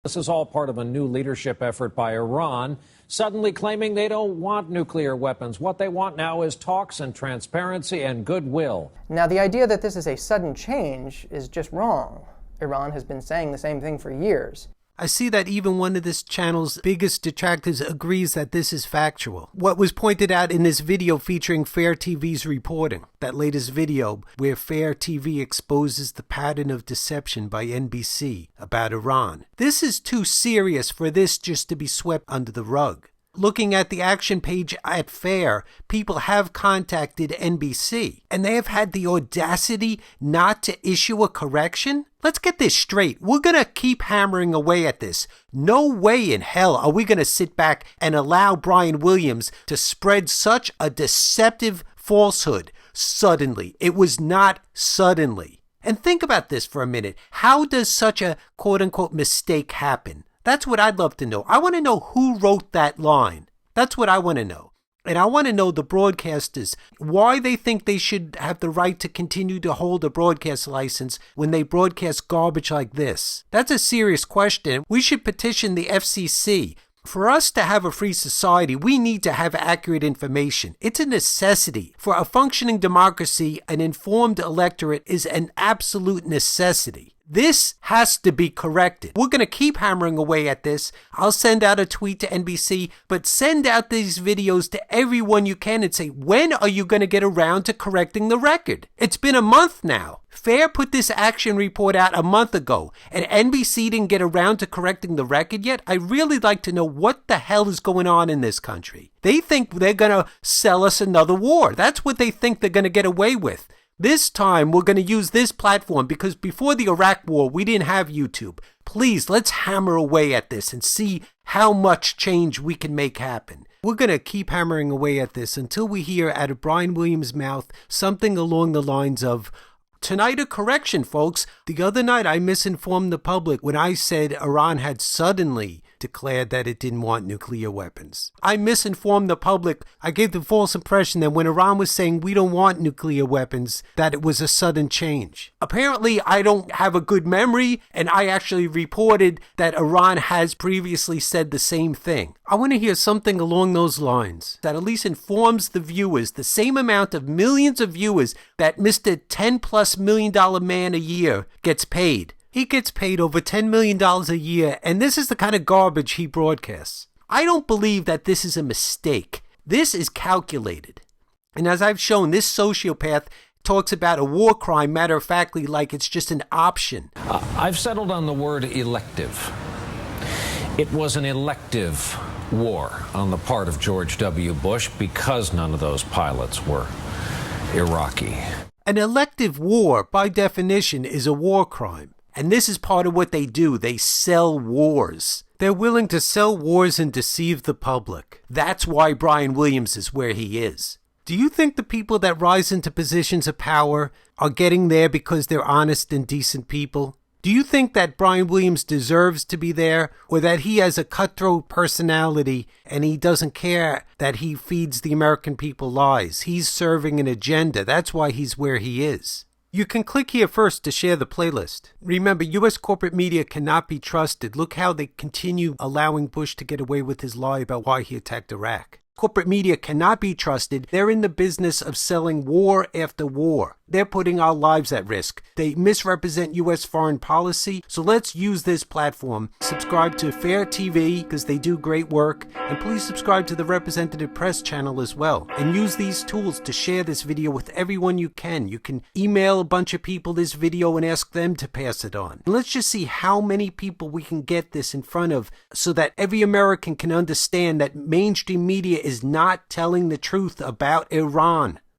This is all part of a new leadership effort by Iran, suddenly claiming they don't want nuclear weapons. What they want now is talks and transparency and goodwill. Now, the idea that this is a sudden change is just wrong. Iran has been saying the same thing for years. I see that even one of this channel's biggest detractors agrees that this is factual. What was pointed out in this video featuring Fair TV's reporting, that latest video where Fair TV exposes the pattern of deception by NBC about Iran. This is too serious for this just to be swept under the rug. Looking at the action page at Fair, people have contacted NBC, and they have had the audacity not to issue a correction? Let's get this straight. We're going to keep hammering away at this. No way in hell are we going to sit back and allow Brian Williams to spread such a deceptive falsehood suddenly. It was not suddenly. And think about this for a minute. How does such a quote-unquote mistake happen? That's what I'd love to know. I want to know who wrote that line. That's what I want to know. And I want to know the broadcasters, why they think they should have the right to continue to hold a broadcast license when they broadcast garbage like this. That's a serious question. We should petition the FCC. For us to have a free society, we need to have accurate information. It's a necessity. For a functioning democracy, an informed electorate is an absolute necessity. This has to be corrected. We're going to keep hammering away at this. I'll send out a tweet to NBC, but send out these videos to everyone you can and say, when are you going to get around to correcting the record? It's been a month now. Fair put this action report out a month ago, and NBC didn't get around to correcting the record yet. I really like to know what the hell is going on in this country. They think they're going to sell us another war. That's what they think they're going to get away with. This time, we're going to use this platform because before the Iraq War, we didn't have YouTube. Please, let's hammer away at this and see how much change we can make happen. We're going to keep hammering away at this until we hear out of Brian Williams' mouth something along the lines of, tonight a correction, folks. The other night, I misinformed the public when I said Iran had suddenly declared that it didn't want nuclear weapons. I misinformed the public. I gave the false impression that when Iran was saying we don't want nuclear weapons, that it was a sudden change. Apparently, I don't have a good memory, and I actually reported that Iran has previously said the same thing. I want to hear something along those lines that at least informs the viewers, the same amount of millions of viewers that Mr. $10+ million man a year gets paid. He gets paid over $10 million a year, and this is the kind of garbage he broadcasts. I don't believe that this is a mistake. This is calculated. And as I've shown, this sociopath talks about a war crime matter-of-factly like it's just an option. I've settled on the word elective. It was an elective war on the part of George W. Bush because none of those pilots were Iraqi. An elective war, by definition, is a war crime. And this is part of what they do. They sell wars. They're willing to sell wars and deceive the public. That's why Brian Williams is where he is. Do you think the people that rise into positions of power are getting there because they're honest and decent people? Do you think that Brian Williams deserves to be there, or that he has a cutthroat personality and he doesn't care that he feeds the American people lies? He's serving an agenda. That's why he's where he is. You can click here first to share the playlist. Remember, U.S. corporate media cannot be trusted. Look how they continue allowing Bush to get away with his lie about why he attacked Iraq. Corporate media cannot be trusted. They're in the business of selling war after war. They're putting our lives at risk. They misrepresent U.S. foreign policy. So let's use this platform. Subscribe to Fair TV because they do great work. And please subscribe to the Representative Press channel as well. And use these tools to share this video with everyone you can. You can email a bunch of people this video and ask them to pass it on. And let's just see how many people we can get this in front of so that every American can understand that mainstream media is not telling the truth about Iran.